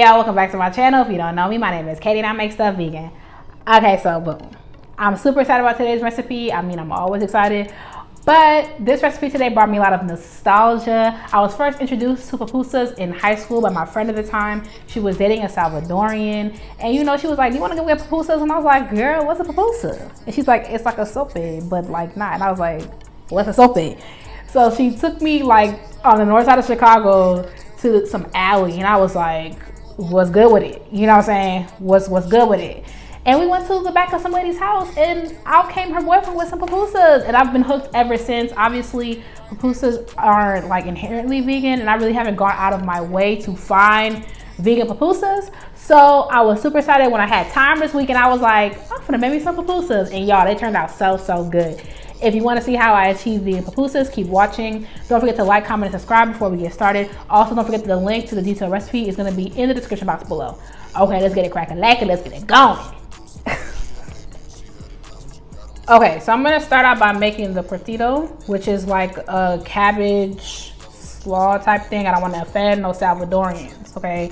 y'all, welcome back to my channel. If you don't know me, my name is Katie and I make stuff vegan. Okay, so boom. I'm super excited about today's recipe. I mean, I'm always excited. But this recipe today brought me a lot of nostalgia. I was first introduced to pupusas in high school by my friend at the time. She was dating a Salvadorian. And you know, she was like, "Do you want to go get pupusas?" And I was like, "Girl, what's a pupusa?" And she's like, "It's like a sope, but like not." And I was like, "What's a sope?" So she took me like on the north side of Chicago to some alley. And I was like, "What's good with it?" You know what I'm saying? What's good with it? And we went to the back of some lady's house and out came her boyfriend with some pupusas. And I've been hooked ever since. Obviously, pupusas aren't like inherently vegan and I really haven't gone out of my way to find vegan pupusas. So I was super excited when I had time this week and I was like, I'm gonna make me some pupusas. And y'all, they turned out so good. If you want to see how I achieve vegan pupusas, keep watching. Don't forget to like, comment, and subscribe before we get started. Also, don't forget the link to the detailed recipe is going to be in the description box below. Okay, let's get it cracking. Let's get it going. Okay, so I'm gonna start out by making the curtido, which is like a cabbage slaw type thing. I don't want to offend no Salvadorians, okay?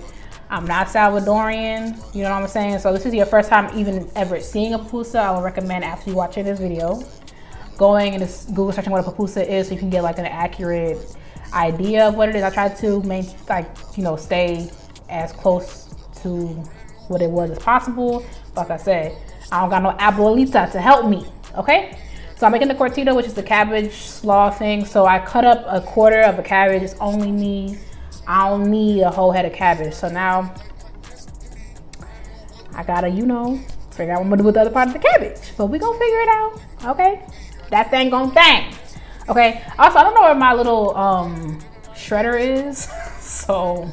I'm not Salvadorian, you know what I'm saying? So this is your first time even ever seeing a pupusa. I would recommend after you watching this video, going and just Google searching what a pupusa is so you can get like an accurate idea of what it is. I tried to stay as close to what it was as possible. Like I said, I don't got no abuelita to help me. Okay, so I'm making the curtido, which is the cabbage slaw thing. So I cut up a quarter of a cabbage. It's only me. I don't need a whole head of cabbage. So now I gotta, figure out what I'm gonna do with the other part of the cabbage. But we gonna figure it out. Okay, that thing gon' thang. Okay. Also, I don't know where my little shredder is. So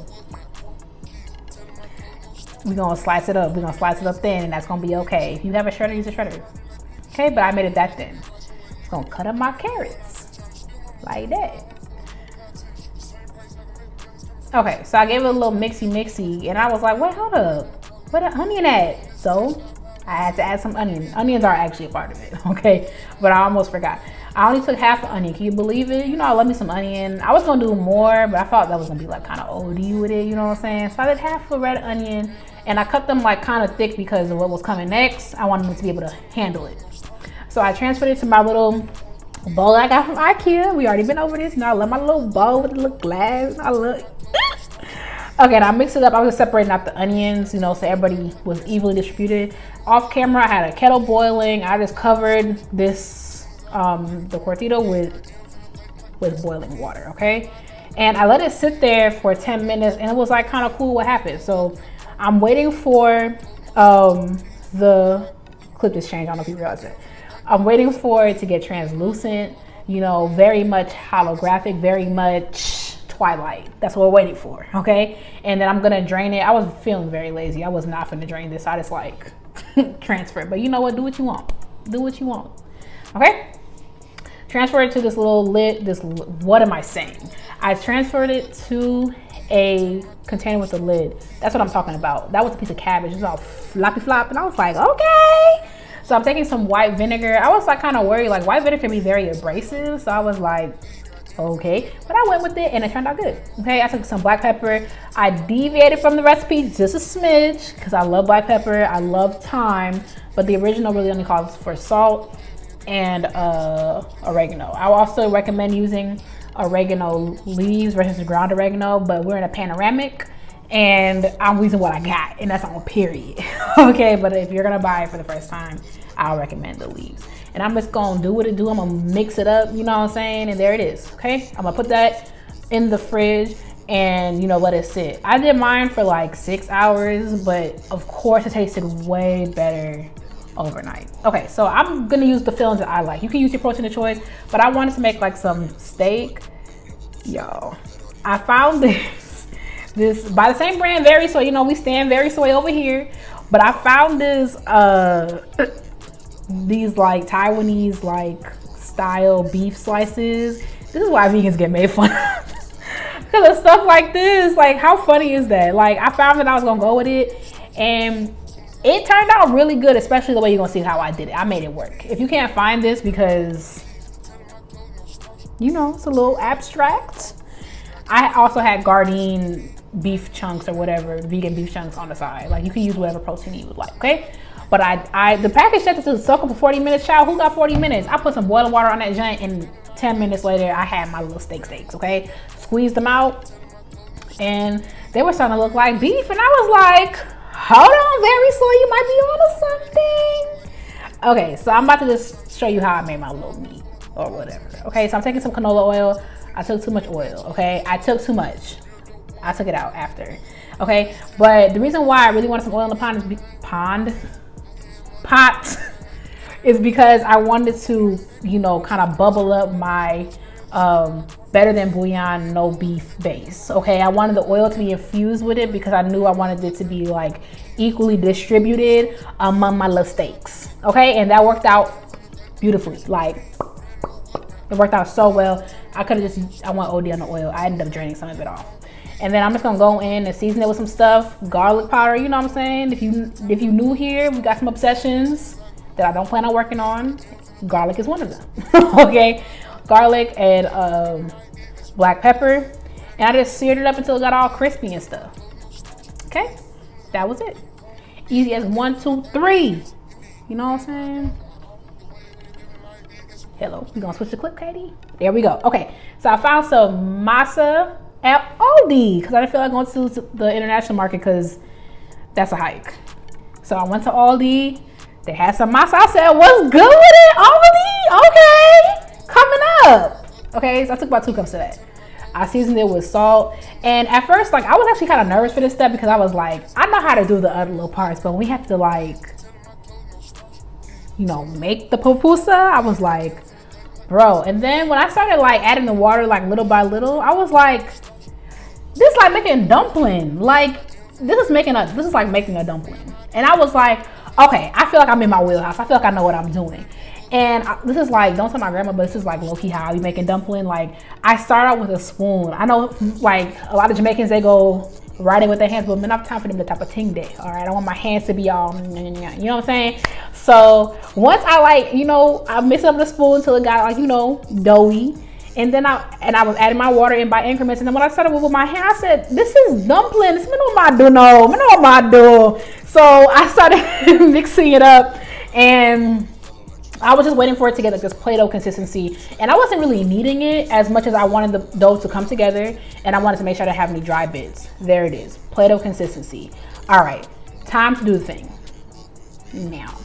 we're gonna slice it up. We're gonna slice it up thin, and that's gonna be okay. If you have a shredder, use a shredder. Okay, but I made it that thin. It's gonna cut up my carrots like that. Okay, so I gave it a little mixy, and I was like, wait, hold up. Where the onion at? So I had to add some onion. Onions are actually a part of it, okay? But I almost forgot. I only took half an onion. Can you believe it? I love me some onion. I was gonna do more, but I thought that was gonna be like kind of OD with it, you know what I'm saying? So I did half a red onion, and I cut them like kind of thick because of what was coming next. I wanted them to be able to handle it. So I transferred it to my little bowl I got from Ikea. We already been over this. I love my little bowl with the little glass. I love it. Okay, now I mixed it up. I was separating out the onions, so everybody was evenly distributed. Off camera, I had a kettle boiling. I just covered this, the curtido with boiling water, okay? And I let it sit there for 10 minutes and it was like kind of cool what happened. So I'm waiting for the clip just changed. I don't know if you realize it. I'm waiting for it to get translucent, very much holographic, very much Twilight. That's what we're waiting for, okay? And then I'm gonna drain it. I was feeling very lazy. I was not finna drain this. I just like transfer it. But you know what? Do what you want. Do what you want, okay? Transfer it to this little lid. What am I saying? I transferred it to a container with a lid. That's what I'm talking about. That was a piece of cabbage. It was all floppy flop, and I was like, okay. So I'm taking some white vinegar. I was like kind of worried, like white vinegar can be very abrasive. So I was like, okay, but I went with it and it turned out good. Okay, I took some black pepper. I deviated from the recipe just a smidge because I love black pepper. I love thyme, but the original really only calls for salt and oregano. I will also recommend using oregano leaves versus ground oregano, but we're in a panoramic and I'm using what I got, and that's on period. Okay, but if you're gonna buy it for the first time, I'll recommend the leaves. And I'm just gonna do what it do. I'm gonna mix it up, you know what I'm saying? And there it is, okay? I'm gonna put that in the fridge and let it sit. I did mine for like 6 hours, but of course it tasted way better overnight. Okay, so I'm gonna use the fillings that I like. You can use your protein of choice, but I wanted to make like some steak. Y'all, I found this by the same brand, Very Soy. We stand Very Soy over here, but I found this these like Taiwanese like style beef slices. This is why vegans get made fun of because of stuff like this. Like, how funny is that? Like, I found that I was gonna go with it and it turned out really good, especially the way you're gonna see how I did it. I made it work. If you can't find this because it's a little abstract, I also had Gardein beef chunks or whatever, vegan beef chunks on the side. Like you can use whatever protein you would like, okay? But the package said to soak up for 40 minutes. Child, who got 40 minutes? I put some boiling water on that joint, and 10 minutes later, I had my little steaks, okay? Squeezed them out, and they were starting to look like beef, and I was like, hold on, very slow, you might be onto something. Okay, so I'm about to just show you how I made my little meat or whatever. Okay, so I'm taking some canola oil. I took too much oil, okay? I took too much. I took it out after, okay? But the reason why I really wanted some oil in the pot is because I wanted to, you know, kind of bubble up my better than bouillon no beef base. Okay, I wanted the oil to be infused with it because I knew I wanted it to be like equally distributed among my little steaks. Okay, and that worked out beautifully. Like it worked out so well. I could have just, I went OD on the oil. I ended up draining some of it off. And then I'm just gonna go in and season it with some stuff, garlic powder, you know what I'm saying? If you new here, we got some obsessions that I don't plan on working on. Garlic is one of them. Okay, garlic and black pepper, and I just seared it up until it got all crispy and stuff. Okay, that was it. Easy as 1, 2, 3. You know what I'm saying? Hello, we gonna switch the clip, Katie? There we go. Okay, so I found some masa at Aldi because I didn't feel like going to the international market because that's a hike. So I went to Aldi. They had some masa. I said, what's good with it, Aldi? Okay, coming up. Okay, so I took about 2 cups of that. I seasoned it with salt. And at first, like, I was actually kind of nervous for this step because I was like, I know how to do the other little parts, but when we have to, like, you know, make the pupusa, I was like, bro. And then when I started, like, adding the water, like, little by little, I was like, this is like making a dumpling. Like, this is like making a dumpling. And I was like, okay, I feel like I'm in my wheelhouse. I feel like I know what I'm doing. And this is like, don't tell my grandma, but this is like low-key how I be making dumpling. Like, I start out with a spoon. I know, like, a lot of Jamaicans, they go right in with their hands, but enough time for them to type of ting day. All right, I want my hands to be all, you know what I'm saying? So once I, like, you know, I mix up the spoon till it got, like, you know, doughy. And then I was adding my water in by increments. And then when I started with my hand, I said, this is dumpling. This is what I do. No, what I do. So I started mixing it up, and I was just waiting for it to get like this Play-Doh consistency. And I wasn't really kneading it as much as I wanted the dough to come together. And I wanted to make sure I didn't have any dry bits. There it is, Play-Doh consistency. All right, time to do the thing. Now,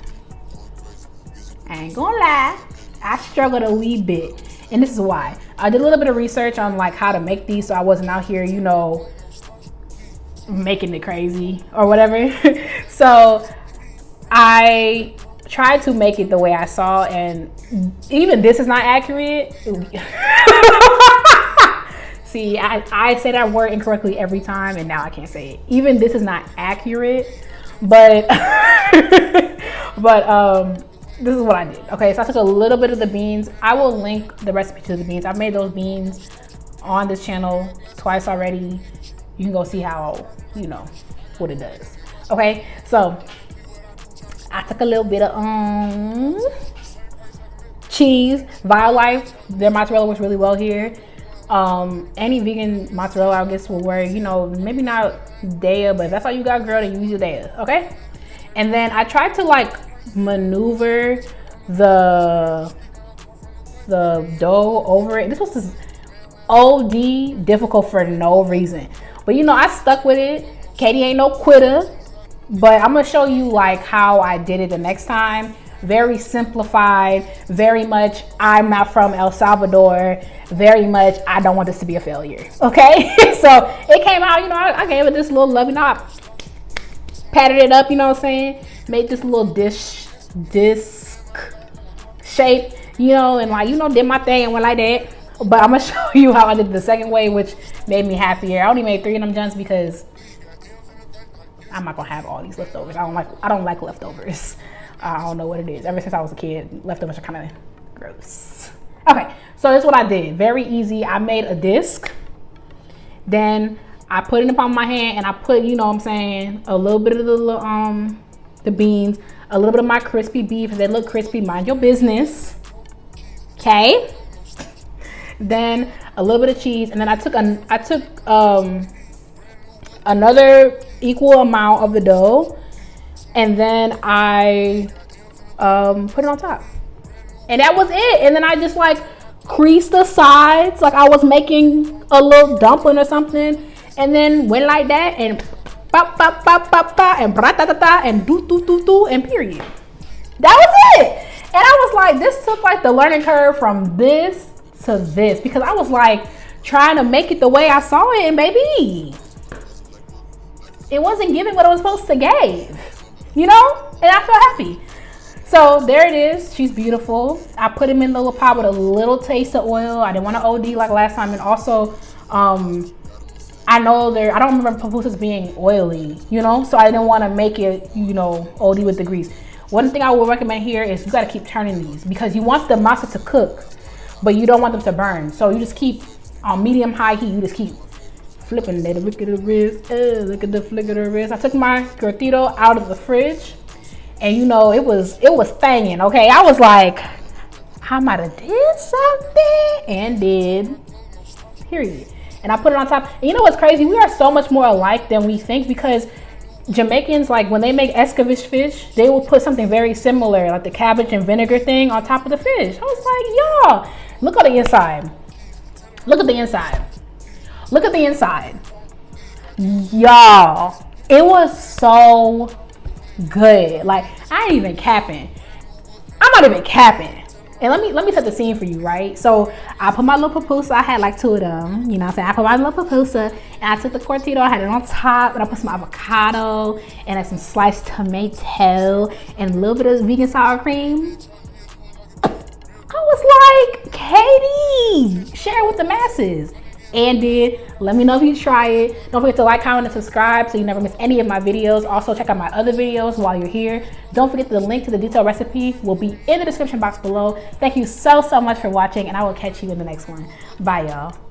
I ain't gonna lie, I struggled a wee bit. And this is why. I did a little bit of research on like how to make these so I wasn't out here, you know, making it crazy or whatever. So I tried to make it the way I saw, and even this is not accurate. See, I say that word incorrectly every time, and now I can't say it. Even this is not accurate, but this is what I did. Okay, so I took a little bit of the beans. I will link the recipe to the beans. I've made those beans on this channel twice already. You can go see how, you know, what it does. Okay, so I took a little bit of cheese. Violife, their mozzarella works really well here. Any vegan mozzarella, I guess, will work. You know, maybe not Daya, but if that's all you got, girl, then you use your Daya. Okay, and then I tried to like maneuver the dough over it. This was just OD difficult for no reason, but you know, I stuck with it. Katie ain't no quitter, but I'm gonna show you like how I did it the next time. Very simplified, very much I'm not from El Salvador, very much I don't want this to be a failure. Okay, so it came out, you know, I gave it this little loving up, patted it up, you know what I'm saying, made this little disc shape, you know, and like, you know, did my thing and went like that. But I'm gonna show you how I did the second way, which made me happier. I only made 3 of them junks because I'm not gonna have all these leftovers. I don't like leftovers. I don't know what it is. Ever since I was a kid, leftovers are kind of gross. Okay, so this is what I did. Very easy. I made a disc. Then I put it upon my hand, and I put, you know what I'm saying, a little bit of the beans, a little bit of my crispy beef. If they look crispy, mind your business. Okay. Then a little bit of cheese, and then I took another equal amount of the dough, and then I put it on top. And that was it. And then I just like creased the sides like I was making a little dumpling or something, and then went like that and pop pop pop pop pop and bra-ta-ta-ta and do and period. That was it. And I was like, this took like the learning curve from this to this, because I was like trying to make it the way I saw it, and baby, it wasn't giving what it was supposed to give, you know? And I felt happy. So there it is. She's beautiful. I put him in the little pot with a little taste of oil. I didn't want to OD like last time. And also, I know I don't remember pupusas being oily, you know? So I didn't want to make it, you know, OD with the grease. One thing I would recommend here is you got to keep turning these, because you want the masa to cook, but you don't want them to burn. So you just keep on medium high heat. You just keep flipping that. Look at the wrist. Look at the flick of the wrist. I took my curtido out of the fridge, and you know, it was thanging. Okay, I was like, I might have did something, and did. Period. And I put it on top. And you know what's crazy? We are so much more alike than we think, because Jamaicans, like when they make escovitch fish, they will put something very similar, like the cabbage and vinegar thing on top of the fish. I was like, y'all, look at the inside. Look at the inside. Look at the inside. Y'all, it was so good. Like, I ain't even capping. I'm not even capping. And let me set the scene for you, right? So I put my little pupusa. I had like 2 of them, you know what I'm saying? I put my little pupusa, and I took the cortito, I had it on top, and I put some avocado and like some sliced tomato and a little bit of vegan sour cream. I was like, Katie, share it with the masses. And did. Let me know if you try it. Don't forget to like, comment, and subscribe so you never miss any of my videos. Also, check out my other videos while you're here. Don't forget the link to the detailed recipe will be in the description box below. Thank you so much for watching, and I will catch you in the next one. Bye, y'all.